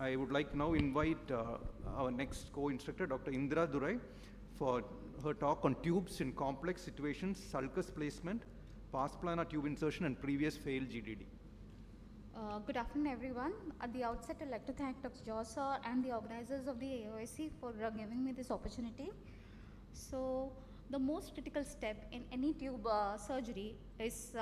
I would like now invite our next co-instructor, Dr. Indira Durai, for her talk on tubes in complex situations, sulcus placement, past planar tube insertion, and previous failed GDD. Good afternoon, everyone. At the outset, I'd like to thank Dr. Joe sir and the organizers of the AIOC for giving me this opportunity. So, the most critical step in any tube surgery is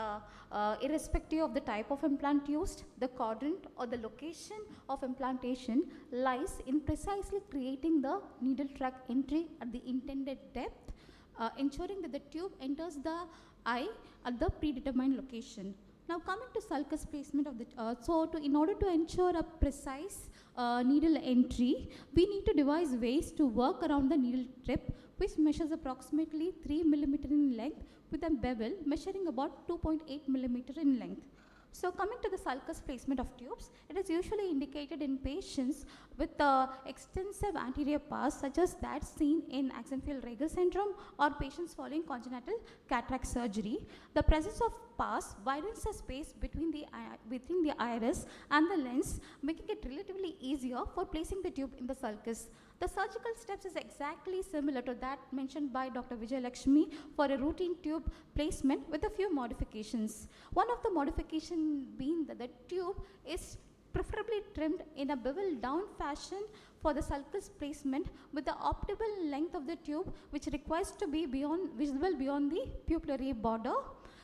irrespective of the type of implant used, the quadrant or the location of implantation lies in precisely creating the needle track entry at the intended depth, ensuring that the tube enters the eye at the predetermined location. Now coming to sulcus placement of the, in order to ensure a precise needle entry, we need to devise ways to work around the needle tip, which measures approximately 3 mm in length with a bevel measuring about 2.8 mm in length. So coming to the sulcus placement of tubes, it is usually indicated in patients with extensive anterior pass such as that seen in Axenfeld-Rieger syndrome or patients following congenital cataract surgery. The presence of pass widens the space between the iris and the lens, making it relatively easier for placing the tube in the sulcus. The surgical steps is exactly similar to that mentioned by Dr. Vijay Lakshmi for a routine tube placement with a few modifications. One of the modifications being that the tube is preferably trimmed in a bevel down fashion for the sulcus placement with the optimal length of the tube which requires to be visible beyond the pupillary border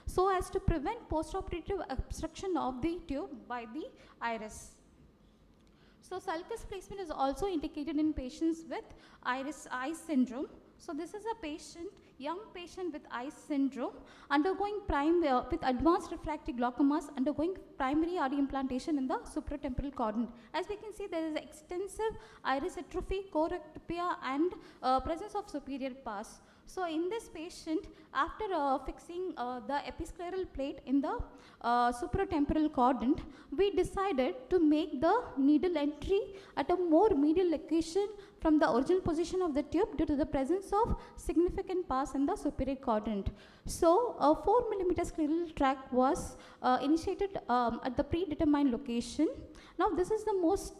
so as to prevent postoperative obstruction of the tube by the iris. So sulcus placement is also indicated in patients with eye syndrome. So this is a young patient with eye syndrome undergoing with advanced refractory glaucomas undergoing primary RD implantation in the supratemporal quadrant. As we can see, there is extensive iris atrophy, choroidopia, and presence of superior pass. So in this patient, after fixing the episcleral plate in the supratemporal quadrant, we decided to make the needle entry at a more medial location from the original position of the tube due to the presence of significant pass in the superior quadrant. So a 4 mm scleral tract was initiated at the predetermined location. Now this is the most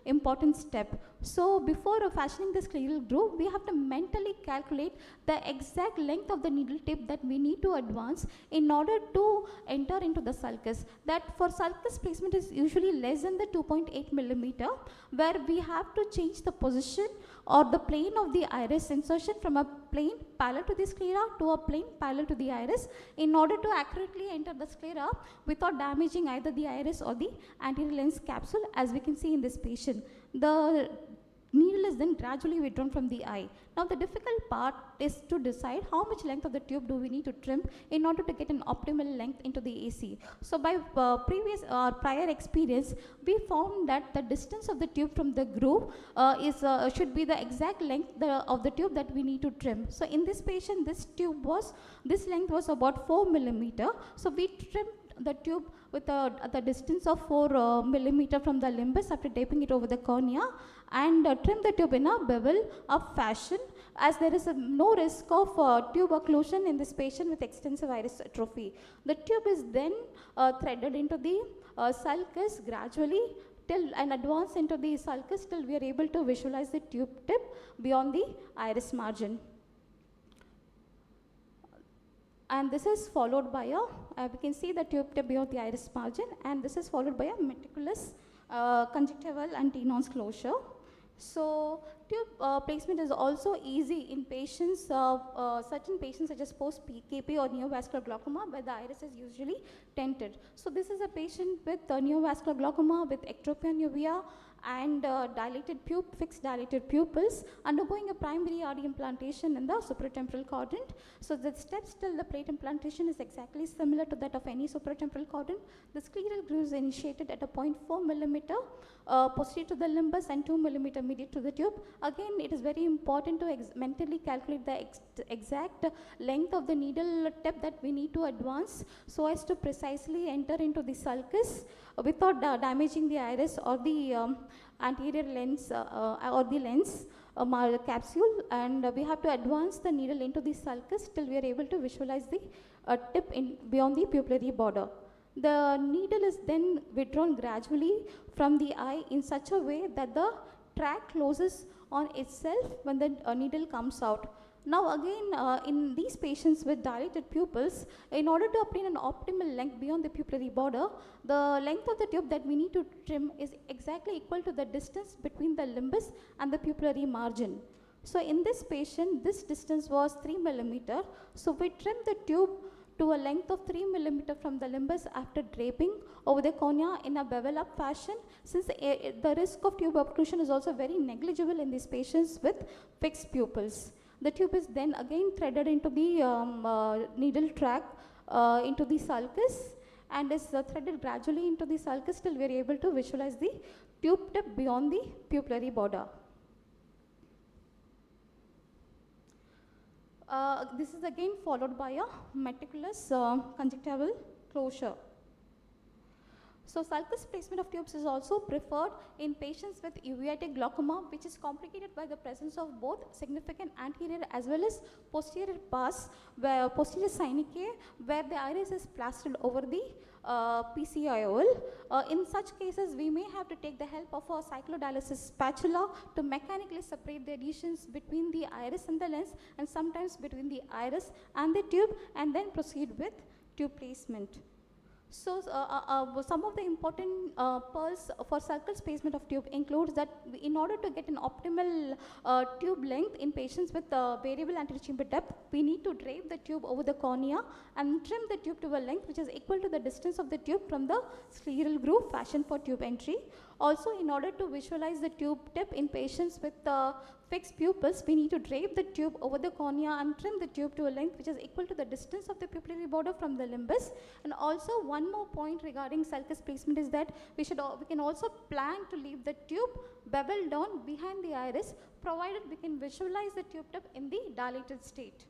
important step. So before fashioning the scleral groove, we have to mentally calculate the exact length of the needle tip that we need to advance in order to enter into the sulcus. That for sulcus placement is usually less than the 2.8 mm, where we have to change the position or the plane of the iris insertion from a plane parallel to the sclera to a plane parallel to the iris in order to accurately enter the sclera without damaging either the iris or the anterior lens capsule, as we can see in this patient. The needle is then gradually withdrawn from the eye. Now the difficult part is to decide how much length of the tube do we need to trim in order to get an optimal length into the AC. So by prior experience, we found that the distance of the tube from the groove should be the exact length of the tube that we need to trim. So in this patient, this length was about 4 mm. So we trimmed the tube with the distance of 4 mm from the limbus after taping it over the cornea, and trim the tube in a bevel up fashion, as there is no risk of tube occlusion in this patient with extensive iris atrophy. The tube is then threaded into the sulcus gradually and advance into the sulcus till we are able to visualize the tube tip beyond the iris margin. And this is followed by we can see the tube tip beyond the iris margin, and this is followed by a meticulous conjunctival and Tenon's closure. So tube placement is also easy in patients, certain patients such as post-KP or neovascular glaucoma, where the iris is usually tented. So this is a patient with neovascular glaucoma with ectropia uvea and fixed dilated pupils undergoing a primary RD implantation in the supratemporal quadrant. So the steps till the plate implantation is exactly similar to that of any supratemporal quadrant. The scleral groove is initiated at a 0.4 mm posterior to the limbus and 2 mm medial to the tube. Again, it is very important to mentally calculate the exact length of the needle tip that we need to advance so as to precisely enter into the sulcus without damaging the iris or the anterior lens or the lens capsule, and we have to advance the needle into the sulcus till we are able to visualize the tip beyond the pupillary border. The needle is then withdrawn gradually from the eye in such a way that the track closes on itself when the needle comes out. Now again, in these patients with dilated pupils, in order to obtain an optimal length beyond the pupillary border, the length of the tube that we need to trim is exactly equal to the distance between the limbus and the pupillary margin. So in this patient, this distance was 3 millimeter. So we trimmed the tube to a length of 3 millimeter from the limbus after draping over the cornea in a bevel up fashion, since the risk of tube obstruction is also very negligible in these patients with fixed pupils. The tube is then again threaded into the needle track into the sulcus, and is threaded gradually into the sulcus till we are able to visualize the tube tip beyond the pupillary border. This is again followed by a meticulous conjunctival closure. So sulcus placement of tubes is also preferred in patients with uveitic glaucoma, which is complicated by the presence of both significant anterior as well as posterior pars, where posterior synechiae, where the iris is plastered over the PCIOL. In such cases, we may have to take the help of a cyclodialysis spatula to mechanically separate the adhesions between the iris and the lens, and sometimes between the iris and the tube, and then proceed with tube placement. So some of the important pearls for sulcus placement of tube includes that in order to get an optimal tube length in patients with variable anterior chamber depth, we need to drape the tube over the cornea and trim the tube to a length which is equal to the distance of the tube from the scleral groove fashioned for tube entry. Also, in order to visualize the tube tip in patients with fixed pupils, we need to drape the tube over the cornea and trim the tube to a length which is equal to the distance of the pupillary border from the limbus. And also, one more point regarding sulcus placement is that we can also plan to leave the tube bevel down behind the iris, provided we can visualize the tube tip in the dilated state.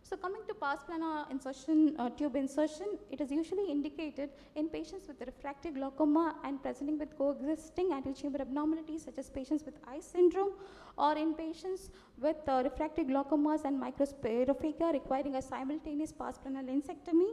So coming to pars plana insertion, tube insertion, it is usually indicated in patients with refractory glaucoma and presenting with coexisting anterior chamber abnormalities such as patients with eye syndrome, or in patients with refractory glaucomas and microspherophagia requiring a simultaneous pars plana lensectomy,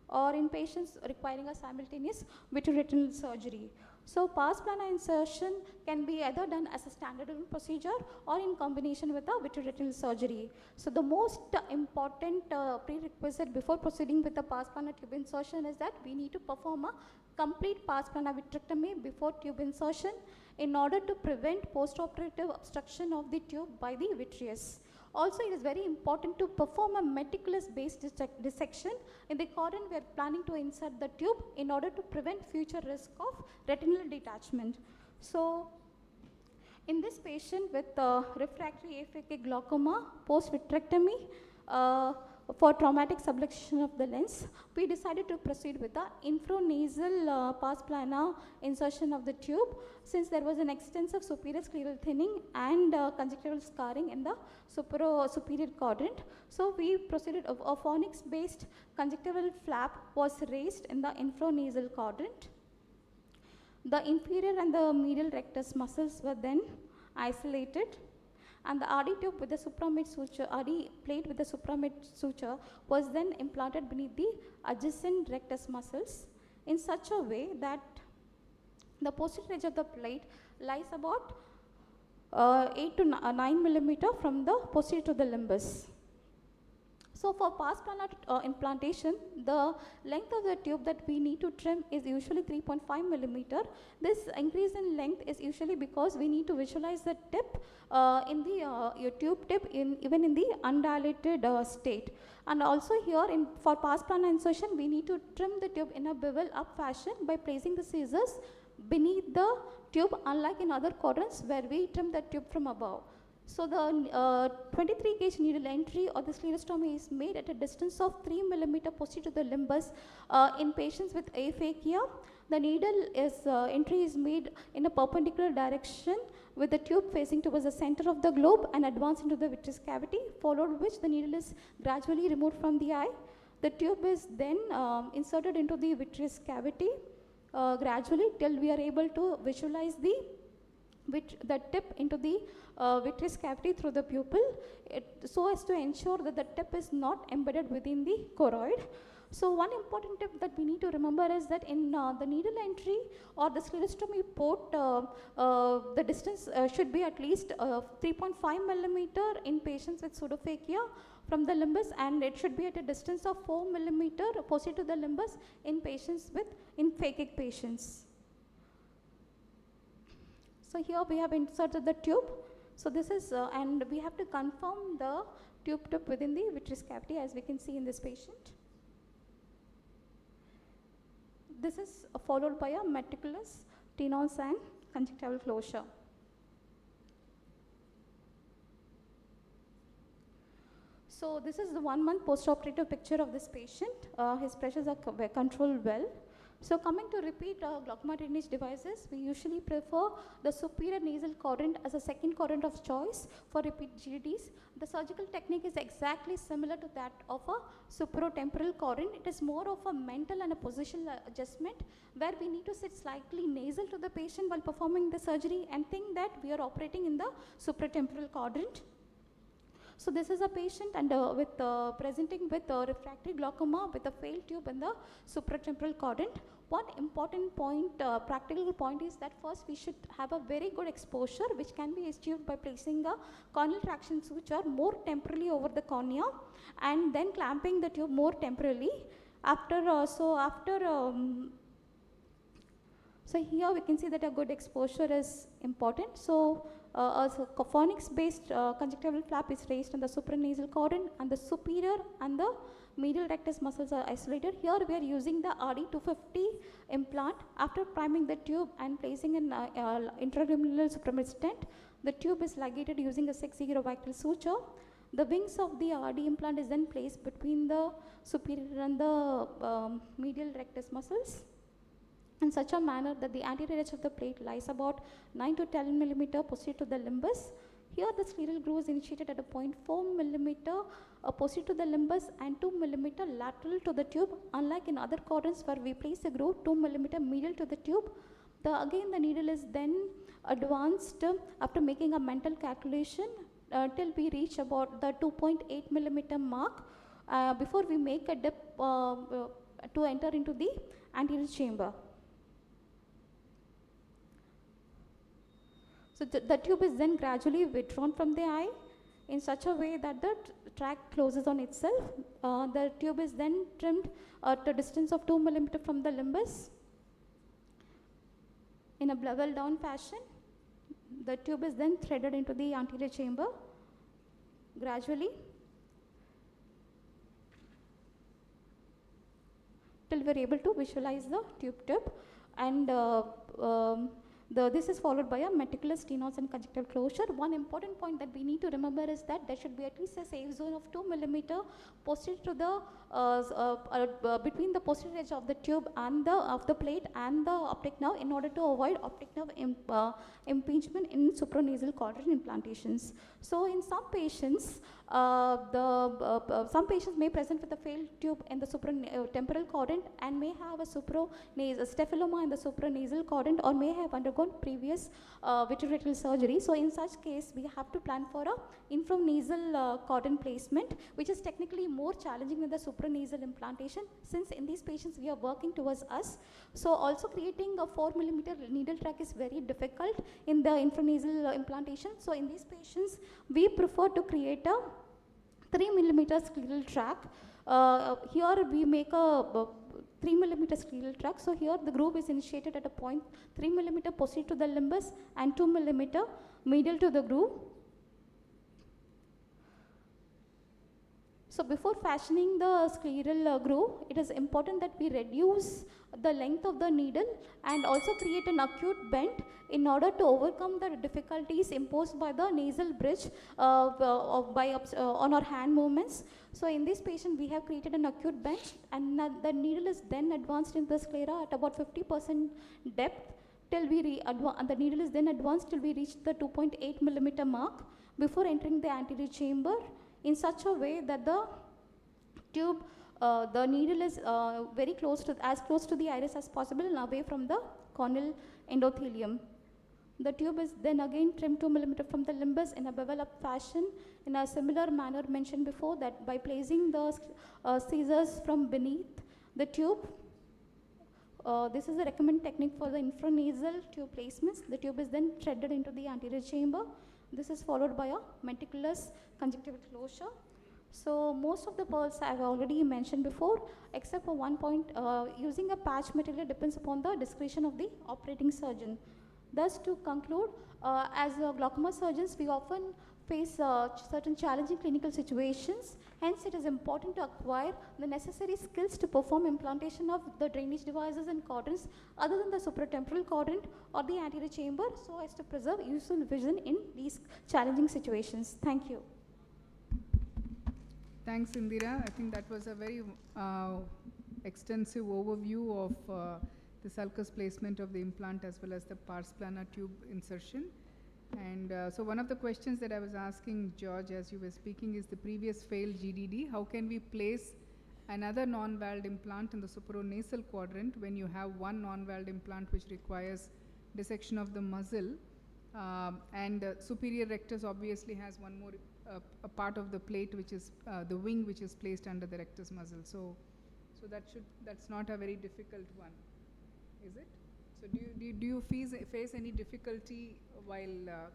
or in patients requiring a simultaneous vitreoretinal surgery. So pars plana insertion can be either done as a standalone procedure or in combination with a vitreoretinal surgery. So the most important prerequisite before proceeding with the pars plana tube insertion is that we need to perform a complete pars plana vitrectomy before tube insertion in order to prevent postoperative obstruction of the tube by the vitreous. Also, it is very important to perform a meticulous base dissection in the quadrant we are planning to insert the tube in order to prevent future risk of retinal detachment. So, in this patient with refractory aphakic glaucoma post-vitrectomy for traumatic subluxation of the lens, we decided to proceed with the infranasal pars plana insertion of the tube, since there was an extensive superior scleral thinning and conjunctival scarring in the superior quadrant. So we proceeded, a fornix-based conjunctival flap was raised in the infranasal quadrant. The inferior and the medial rectus muscles were then isolated, and the RD tube with the supramid suture, RD plate with the supramid suture was then implanted beneath the adjacent rectus muscles in such a way that the posterior edge of the plate lies about 8 to 9 millimeter from the posterior to the limbus. So for pars plana implantation, the length of the tube that we need to trim is usually 3.5 millimeter. This increase in length is usually because we need to visualize the tip in the your tube tip even in the undilated state. And also here for pars plana insertion, we need to trim the tube in a bevel up fashion by placing the scissors beneath the tube, unlike in other quadrants where we trim the tube from above. So the 23 gauge needle entry or the sclerostomy is made at a distance of 3 millimeter posterior to the limbus in patients with aphakia. The needle entry is made in a perpendicular direction with the tube facing towards the center of the globe and advance into the vitreous cavity, followed which the needle is gradually removed from the eye. The tube is then inserted into the vitreous cavity gradually till we are able to visualize the tip into the vitreous cavity through the pupil, so as to ensure that the tip is not embedded within the choroid. So one important tip that we need to remember is that in the needle entry or the sclerostomy port, the distance should be at least 3.5 millimeter in patients with pseudophakia from the limbus, and it should be at a distance of 4 millimeter posterior to the limbus in patients with phakic patients. So here we have inserted the tube. So this is, and we have to confirm the tube tip within the vitreous cavity, as we can see in this patient. This is followed by a meticulous tenons and conjunctival closure. So this is the 1 month post-operative picture of this patient. His pressures are controlled well. So coming to repeat glaucoma drainage devices, we usually prefer the superior nasal quadrant as a second quadrant of choice for repeat GDs. The surgical technique is exactly similar to that of a supratemporal quadrant. It is more of a mental and a positional adjustment where we need to sit slightly nasal to the patient while performing the surgery and think that we are operating in the supratemporal quadrant. So this is a patient and presenting with refractory glaucoma with a failed tube in the supratemporal quadrant. One important point, practical point, is that first we should have a very good exposure, which can be achieved by placing a corneal traction suture more temporally over the cornea and then clamping the tube more temporally. So here we can see that a good exposure is important. So a phonics-based conjunctival flap is raised in the supranasal quadrant, and the superior and the medial rectus muscles are isolated. Here we are using the RD250 implant. After priming the tube and placing an intraluminal supramural stent, the tube is ligated using a 6-0 victal suture. The wings of the RD implant is then placed between the superior and the medial rectus muscles in such a manner that the anterior edge of the plate lies about 9 to 10 millimeter posterior to the limbus. Here the scleral groove is initiated at a 0.4 millimeter posterior to the limbus and 2 millimeter lateral to the tube, unlike in other quadrants where we place a groove 2 millimeter medial to the tube. Again the needle is then advanced after making a mental calculation till we reach about the 2.8 millimeter mark before we make a dip to enter into the anterior chamber. So the tube is then gradually withdrawn from the eye in such a way that the track closes on itself. The tube is then trimmed at a distance of 2 millimeter from the limbus in a bevel down fashion. The tube is then threaded into the anterior chamber gradually till we are able to visualize the tube tip, and this is followed by a meticulous tenons and conjunctival closure. One important point that we need to remember is that there should be at least a safe zone of 2 millimeter posterior to the between the posterior edge of the tube and of the plate and the optic nerve in order to avoid optic nerve impingement in supranasal quadrant implantations. So in some patients, some patients may present with a failed tube in the supratemporal quadrant and may have a staphyloма in the supranasal quadrant or may have undergone previous vitreoretinal surgery. So in such case, we have to plan for a infranasal quadrant placement, which is technically more challenging than the supranasal implantation, since in these patients we are working towards us. So also creating a 4 millimeter needle track is very difficult in the infranasal implantation. So in these patients, we prefer to create a 3 millimeter scleral track. Here we make a 3 millimeter scleral track. So here the groove is initiated at a point 3 millimeter posterior to the limbus and 2 millimeter medial to the groove. So before fashioning the scleral groove, it is important that we reduce the length of the needle and also create an acute bend in order to overcome the difficulties imposed by the nasal bridge on our hand movements. So in this patient, we have created an acute bend, and the needle is then advanced in the sclera at about 50% depth till the needle is then advanced till we reach the 2.8 millimeter mark before entering the anterior chamber in such a way that the tube, the needle is as close to the iris as possible and away from the corneal endothelium. The tube is then again trimmed 2 mm from the limbus in a bevel up fashion in a similar manner mentioned before, that by placing the scissors from beneath the tube. This is a recommended technique for the infranasal tube placements. The tube is then threaded into the anterior chamber. This is followed by a meticulous conjunctival closure. So most of the pearls I have already mentioned before, except for one point, using a patch material depends upon the discretion of the operating surgeon. Thus, to conclude, as glaucoma surgeons, we often face certain challenging clinical situations. Hence, it is important to acquire the necessary skills to perform implantation of the drainage devices and quadrants other than the supratemporal quadrant or the anterior chamber, so as to preserve useful vision in these challenging situations. Thank you. Thanks, Indira. I think that was a very extensive overview of the sulcus placement of the implant as well as the pars plana tube insertion. And so one of the questions that I was asking George as you were speaking is the previous failed GDD. How can we place another non-valved implant in the supranasal quadrant when you have one non-valved implant which requires dissection of the muzzle? And superior rectus obviously has one more a part of the plate which is the wing which is placed under the rectus muzzle. So that's not a very difficult one, is it? So do you face any difficulty while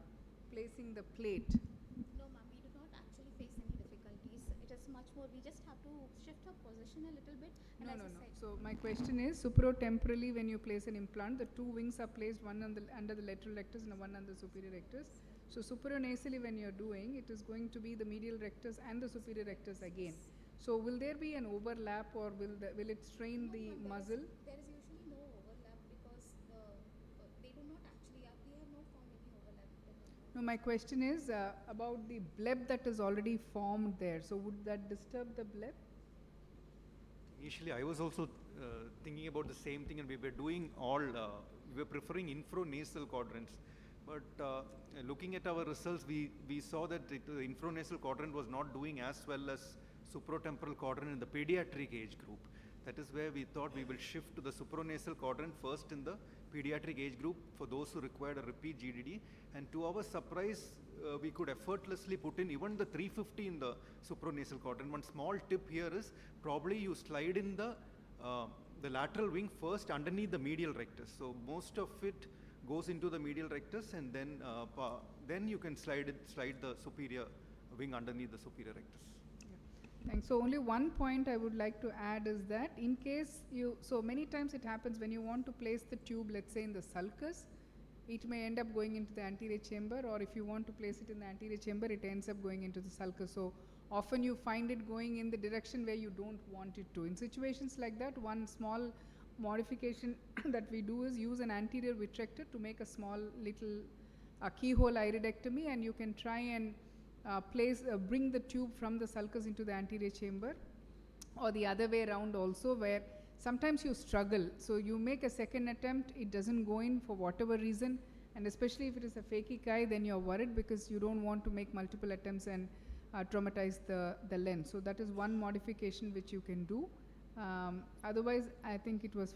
placing the plate? No, ma'am, we do not actually face any difficulties. It is much more, we just have to shift our position a little bit. And No. So my question is, supratemporally when you place an implant, the two wings are placed, one under the lateral rectus and one under the superior rectus. So supranasally when you're doing, it is going to be the medial rectus and the superior rectus again. So will there be an overlap, or will it strain the muzzle? There is usually no overlap because they do not actually, we have not found any overlap. No, my question is about the bleb that is already formed there. So would that disturb the bleb? Initially, I was also thinking about the same thing, and we were doing all, we were preferring infranasal quadrants. But looking at our results, we saw that the infranasal quadrant was not doing as well as supratemporal quadrant in the pediatric age group. That is where we thought we will shift to the supranasal quadrant first in the pediatric age group for those who required a repeat GDD. And to our surprise, we could effortlessly put in even the 350 in the supranasal quadrant. One small tip here is probably you slide in the lateral wing first underneath the medial rectus. So most of it goes into the medial rectus, and then you can slide the superior wing underneath the superior rectus. Thanks. So only one point I would like to add is that in case so many times it happens when you want to place the tube, let's say in the sulcus, it may end up going into the anterior chamber, or if you want to place it in the anterior chamber, it ends up going into the sulcus. So often you find it going in the direction where you don't want it to. In situations like that, one small modification that we do is use an anterior vitrector to make a small little keyhole iridectomy, and you can try and bring the tube from the sulcus into the anterior chamber, or the other way around also, where sometimes you struggle. So you make a second attempt, it doesn't go in for whatever reason, and especially if it is a phakic eye, then you're worried because you don't want to make multiple attempts and traumatize the lens. So that is one modification which you can do. Otherwise, I think it was